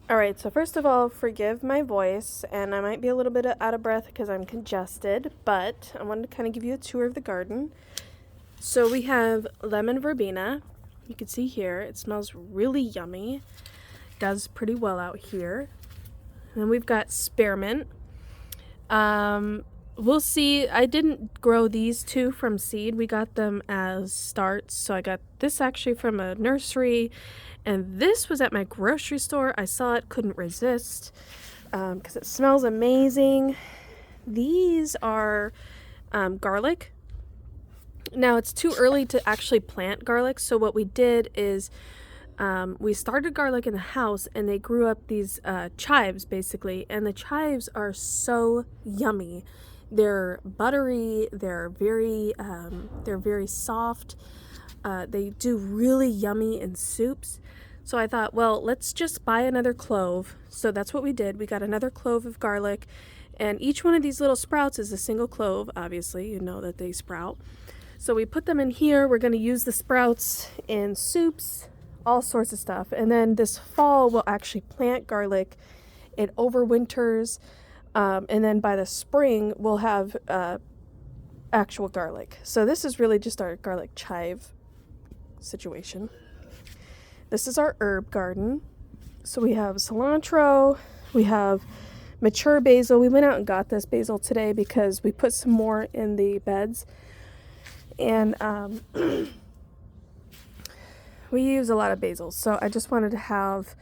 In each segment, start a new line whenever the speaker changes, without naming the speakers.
All right, so first of all, forgive my voice, and I might be a little bit out of breath because I'm congested, but I wanted to kind of give you a tour of the garden. So we have lemon verbena. You can see here, it smells really yummy. Does pretty well out here. And then we've got spearmint. We'll see. I didn't grow these two from seed. We got them as starts. So I got this actually from a nursery, and this was at my grocery store. I saw it, couldn't resist because it smells amazing. These are garlic. Now it's too early to actually plant garlic, so what we did is we started garlic in the house, and they grew up these chives basically, and the chives are so yummy. They're buttery. They're very soft. They do really yummy in soups. So I thought, well, let's just buy another clove. So that's what we did. We got another clove of garlic, and each one of these little sprouts is a single clove. Obviously, you know that they sprout. So we put them in here. We're going to use the sprouts in soups, all sorts of stuff. And then this fall, we'll actually plant garlic. It overwinters. And then by the spring, we'll have actual garlic. So this is really just our garlic chive situation. This is our herb garden. So we have cilantro. We have mature basil. We went out and got this basil today because we put some more in the beds. And we use a lot of basil, so I just wanted to have,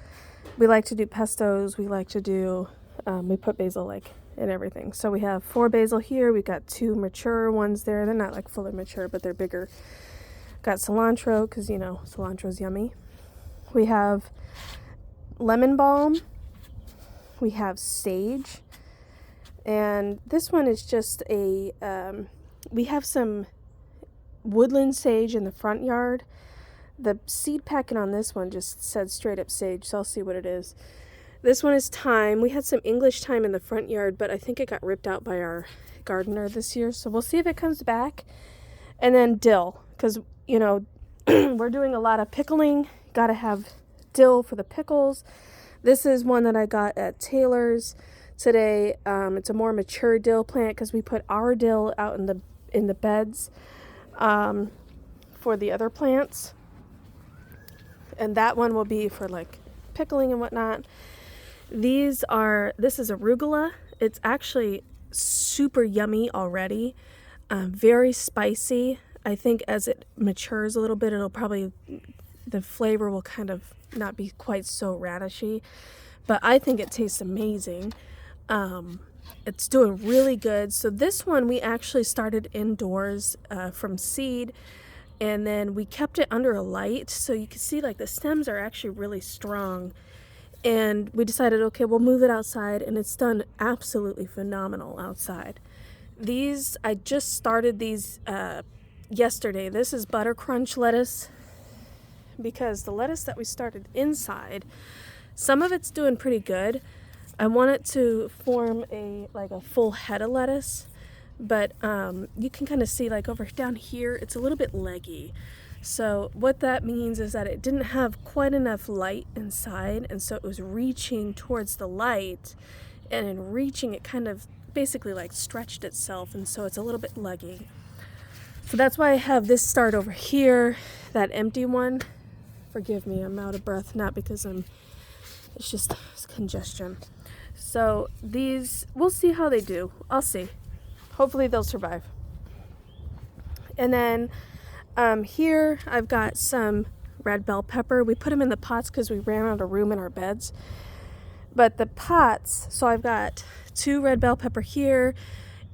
we like to do pestos, we like to do, we put basil like in everything. So we have 4 basil here, we got 2 mature ones there. They're not like fully mature, but they're bigger. Got cilantro, because you know, cilantro's yummy. We have lemon balm. We have sage. And this one is just a, we have some woodland sage in the front yard. The seed packet on this one just said straight up sage, so I'll see what it is. This one is thyme. We had some English thyme in the front yard, but I think it got ripped out by our gardener this year, so we'll see if it comes back. And then dill, because, you know, we're doing a lot of pickling. Gotta have dill for the pickles. This is one that I got at Taylor's today. It's a more mature dill plant because we put our dill out in the beds for the other plants. And that one will be for like pickling and whatnot. This is arugula. It's actually super yummy already. Very spicy. I think as it matures a little bit, the flavor will kind of not be quite so radishy. But I think it tastes amazing. It's doing really good. So this one we actually started indoors from seed. And then we kept it under a light, so you can see like the stems are actually really strong. And we decided, okay, we'll move it outside, and it's done absolutely phenomenal outside. I just started these yesterday. This is butter crunch lettuce, because the lettuce that we started inside, some of it's doing pretty good. I want it to form a full head of lettuce. But you can kind of see like over down here, it's a little bit leggy. So what that means is that it didn't have quite enough light inside, and so it was reaching towards the light, and in reaching it kind of basically like stretched itself, and so it's a little bit leggy. So that's why I have this start over here, that empty one. Forgive me, I'm out of breath, not because it's just congestion. So these, we'll see how they do. I'll see. Hopefully they'll survive. And then here I've got some red bell pepper. We put them in the pots because we ran out of room in our beds. But the pots, so I've got 2 red bell pepper here,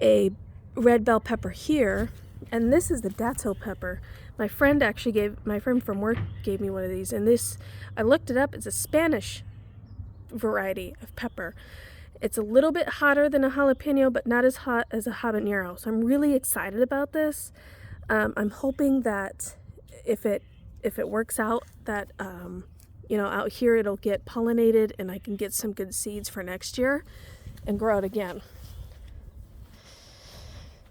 a red bell pepper here, and this is the datil pepper. My friend from work gave me one of these, and this, I looked it up, it's a Spanish variety of pepper. It's a little bit hotter than a jalapeno, but not as hot as a habanero. So I'm really excited about this. I'm hoping that if it works out, that out here it'll get pollinated and I can get some good seeds for next year and grow it again.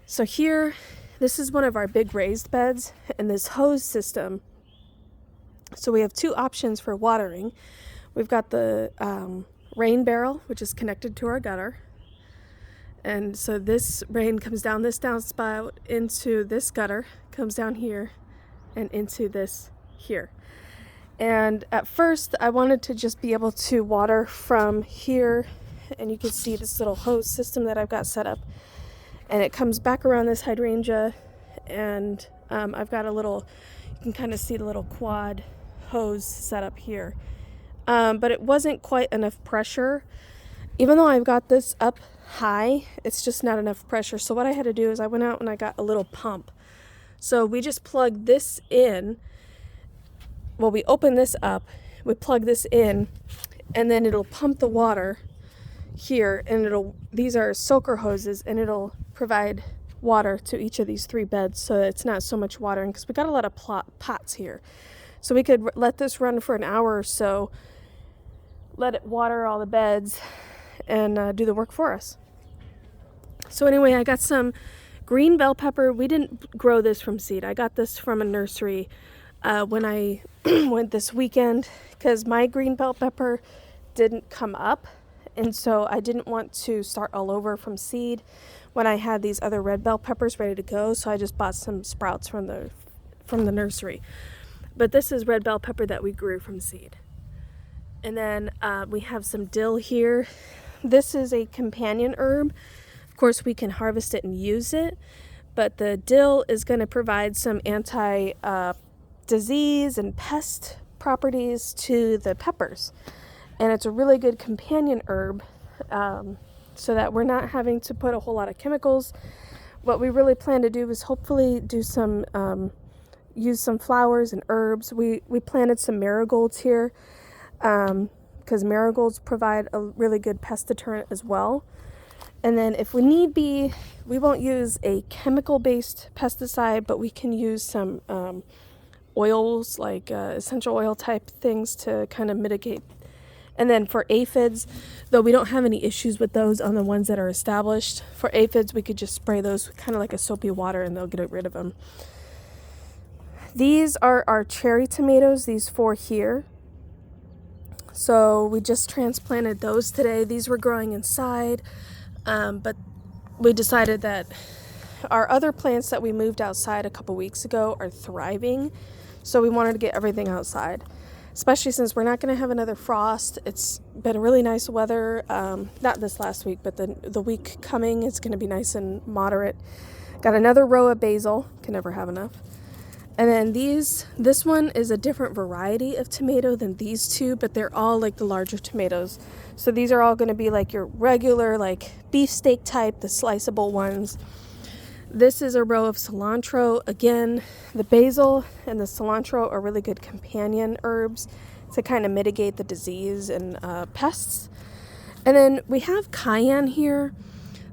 So here, this is one of our big raised beds, and this hose system. So we have 2 options for watering. We've got the rain barrel, which is connected to our gutter. And so this rain comes down this downspout into this gutter, comes down here, and into this here. And at first, I wanted to just be able to water from here. And you can see this little hose system that I've got set up. And it comes back around this hydrangea. And I've got a little, you can kind of see the little quad hose set up here. But it wasn't quite enough pressure. Even though I've got this up high, it's just not enough pressure. So what I had to do is I went out and I got a little pump. So we just plug this in. Well, we open this up, we plug this in, and then it'll pump the water here, and these are soaker hoses, and it'll provide water to each of these 3 beds, so it's not so much watering, because we got a lot of pots here. So we could let this run for an hour or so, let it water all the beds, and do the work for us. So anyway, I got some green bell pepper. We didn't grow this from seed. I got this from a nursery when I went this weekend, because my green bell pepper didn't come up, and so I didn't want to start all over from seed when I had these other red bell peppers ready to go. So I just bought some sprouts from the nursery. But this is red bell pepper that we grew from seed. And then we have some dill here. This is a companion herb. Of course, we can harvest it and use it, but the dill is going to provide some anti-disease and pest properties to the peppers. And it's a really good companion herb, so that we're not having to put a whole lot of chemicals. What we really plan to do is hopefully do some, use some flowers and herbs. We planted some marigolds here, because marigolds provide a really good pest deterrent as well. And then if we need be, we won't use a chemical-based pesticide, but we can use some oils, like essential oil type things, to kind of mitigate. And then for aphids, though we don't have any issues with those on the ones that are established, for aphids we could just spray those kind of like a soapy water and they'll get rid of them. These are our cherry tomatoes, these 4 here. So we just transplanted those today. These were growing inside, but we decided that our other plants that we moved outside a couple weeks ago are thriving. So we wanted to get everything outside, especially since we're not going to have another frost. It's been really nice weather, not this last week, but the week coming is going to be nice and moderate. Got another row of basil, can never have enough. And then this one is a different variety of tomato than these 2, but they're all like the larger tomatoes. So these are all going to be like your regular, like beefsteak type, the sliceable ones. This is a row of cilantro. Again, the basil and the cilantro are really good companion herbs to kind of mitigate the disease and pests. And then we have cayenne here.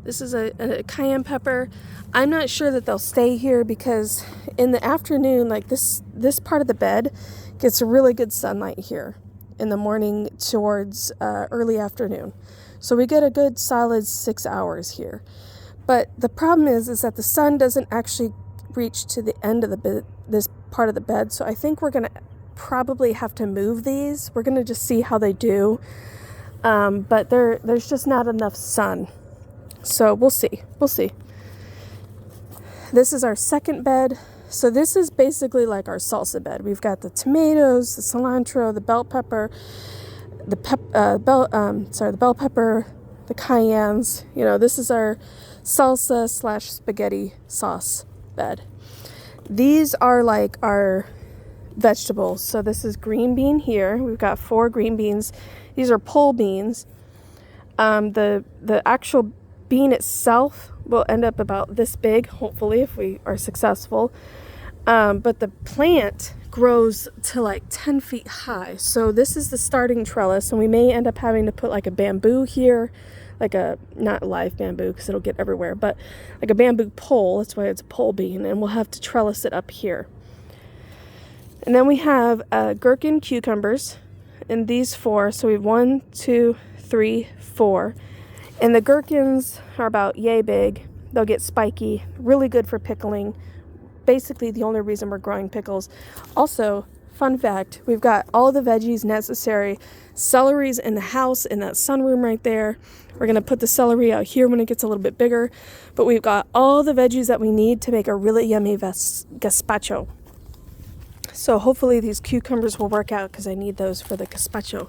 This is a cayenne pepper. I'm not sure that they'll stay here, because in the afternoon, like this part of the bed gets really good sunlight here in the morning towards early afternoon. So we get a good solid 6 hours here. But the problem is that the sun doesn't actually reach to the end of this part of the bed. So I think we're going to probably have to move these. We're going to just see how they do. But there's just not enough sun. So we'll see. This is our second bed. So this is basically like our salsa bed. We've got the tomatoes, the cilantro, the bell pepper, the bell pepper, the cayennes. You know, this is our salsa / spaghetti sauce bed. These are like our vegetables. So this is green bean here. We've got 4 green beans. These are pole beans. The actual bean itself will end up about this big, hopefully, if we are successful. But the plant grows to like 10 feet high. So this is the starting trellis, and we may end up having to put like a bamboo here, like a, not live bamboo because it'll get everywhere, but like a bamboo pole. That's why it's a pole bean, and we'll have to trellis it up here. And then we have gherkin cucumbers in these 4. So we have 1, 2, 3, 4. And the gherkins are about yay big. They'll get spiky, really good for pickling. Basically the only reason we're growing pickles. Also, fun fact, we've got all the veggies necessary. Celery's in the house in that sunroom right there. We're going to put the celery out here when it gets a little bit bigger. But we've got all the veggies that we need to make a really yummy gazpacho. So hopefully these cucumbers will work out because I need those for the gazpacho.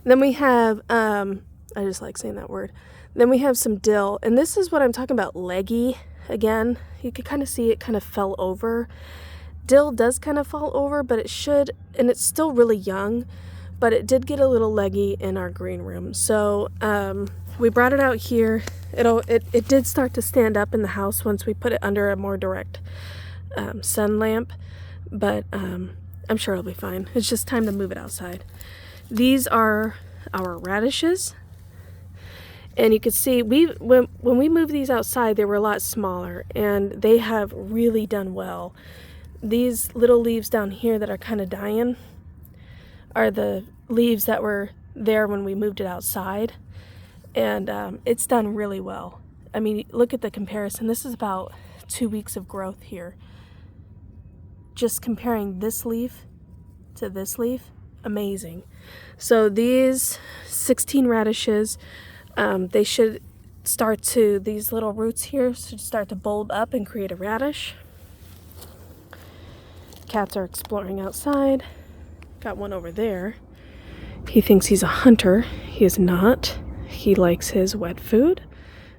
And then we have, I just like saying that word. Then we have some dill. And this is what I'm talking about, leggy. Again, you can kind of see it kind of fell over. Dill does kind of fall over, but it should, and it's still really young, but it did get a little leggy in our green room. So we brought it out here. It did start to stand up in the house once we put it under a more direct sun lamp, but I'm sure it'll be fine. It's just time to move it outside. These are our radishes. And you can see when we moved these outside, they were a lot smaller, and they have really done well. These little leaves down here that are kind of dying are the leaves that were there when we moved it outside, and it's done really well. I mean, look at the comparison. This is about 2 weeks of growth here. Just comparing this leaf to this leaf, amazing. So these 16 radishes, they should start to, these little roots here should start to bulb up and create a radish. Cats are exploring outside. Got one over there. He thinks he's a hunter. He is not. He likes his wet food,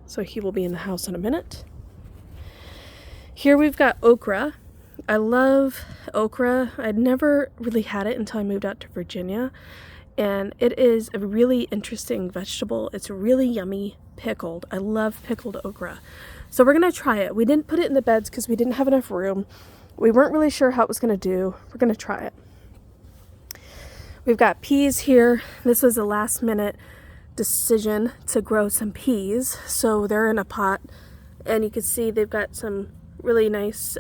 so he will be in the house in a minute. Here we've got okra. I love okra. I'd never really had it until I moved out to Virginia. And it is a really interesting vegetable. It's really yummy pickled. I love pickled okra. So we're going to try it. We didn't put it in the beds because we didn't have enough room. We weren't really sure how it was going to do. We're going to try it. We've got peas here. This was a last minute decision to grow some peas. So they're in a pot. And you can see they've got some really nice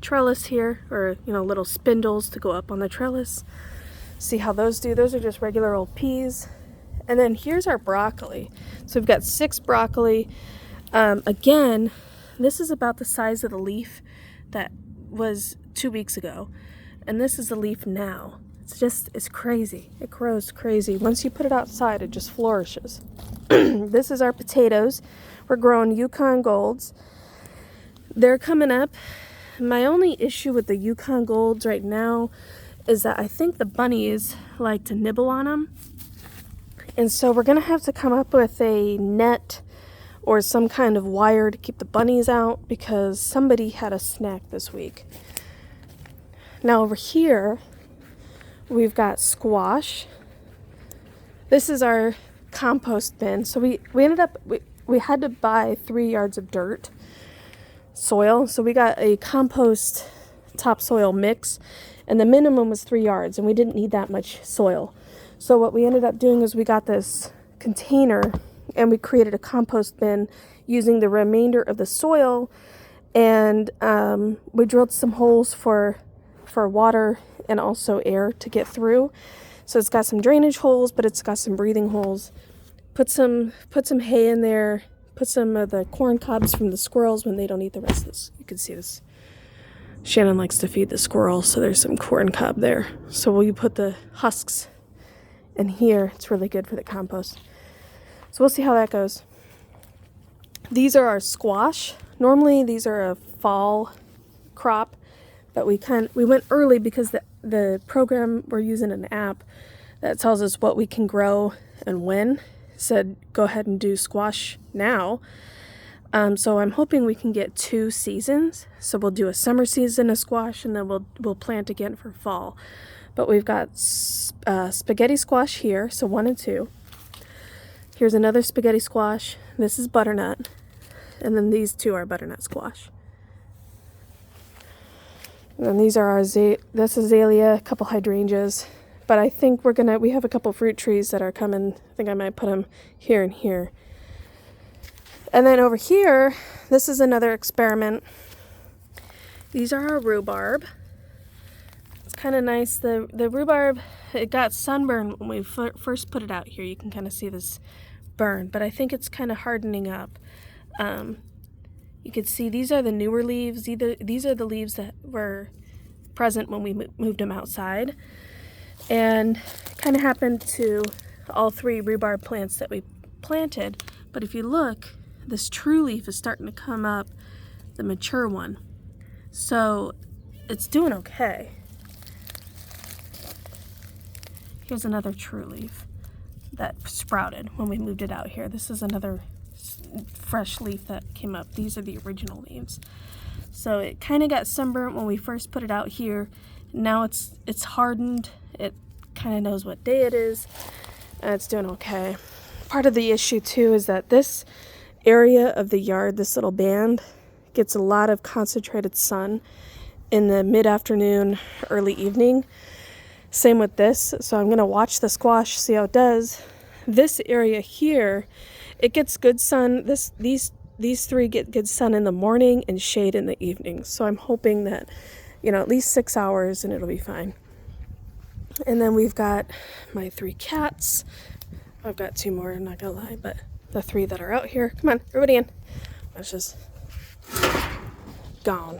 trellis here, or little spindles to go up on the trellis. See how those do. Those are just regular old peas. And then here's our broccoli. So we've got 6 broccoli. Again, this is about the size of the leaf that was 2 weeks ago. And this is the leaf now. It's crazy. It grows crazy. Once you put it outside, it just flourishes. This is our potatoes. We're growing Yukon Golds. They're coming up. My only issue with the Yukon Golds right now is that I think the bunnies like to nibble on them. And so we're going to have to come up with a net or some kind of wire to keep the bunnies out, because somebody had a snack this week. Now over here, we've got squash. This is our compost bin. So we ended up, we had to buy 3 yards of dirt, soil. So we got a compost topsoil mix. And the minimum was 3 yards, and we didn't need that much soil. So what we ended up doing is we got this container, and we created a compost bin using the remainder of the soil, and we drilled some holes for water and also air to get through. So it's got some drainage holes, but it's got some breathing holes. Put some hay in there. Put some of the corn cobs from the squirrels when they don't eat the rest of this. You can see this. Shannon likes to feed the squirrels, so there's some corn cob there. So we'll put the husks in here. It's really good for the compost. So we'll see how that goes. These are our squash. Normally these are a fall crop, but we went early because the program, we're using an app that tells us what we can grow and when. Said go ahead and do squash now. So I'm hoping we can get 2 seasons. So we'll do a summer season of squash, and then we'll plant again for fall. But we've got spaghetti squash here, so 1 and 2. Here's another spaghetti squash. This is butternut, and then these 2 are butternut squash. And then these are our this azalea, a couple hydrangeas. But I think we have a couple fruit trees that are coming. I think I might put them here and here. And then over here, this is another experiment. These are our rhubarb. It's kind of nice. The rhubarb, it got sunburned when we first put it out here. You can kind of see this burn, but I think it's kind of hardening up. You can see these are the newer leaves. These are the leaves that were present when we moved him outside. And kind of happened to all 3 rhubarb plants that we planted. But if you look, this true leaf is starting to come up, the mature one. So it's doing okay. Here's another true leaf that sprouted when we moved it out here. This is another fresh leaf that came up. These are the original leaves. So it kind of got sunburnt when we first put it out here. Now it's hardened. It kind of knows what day it is, and it's doing okay. Part of the issue too is that this area of the yard, this little band, gets a lot of concentrated sun in the mid-afternoon, early evening. Same with this. So I'm going to watch the squash, see how it does. This area here, it gets good sun. These 3 get good sun in the morning and shade in the evening. So I'm hoping that, at least 6 hours and it'll be fine. And then we've got my 3 cats. I've got 2 more, I'm not gonna lie, but the 3 that are out here. Come on, everybody in. That's just gone.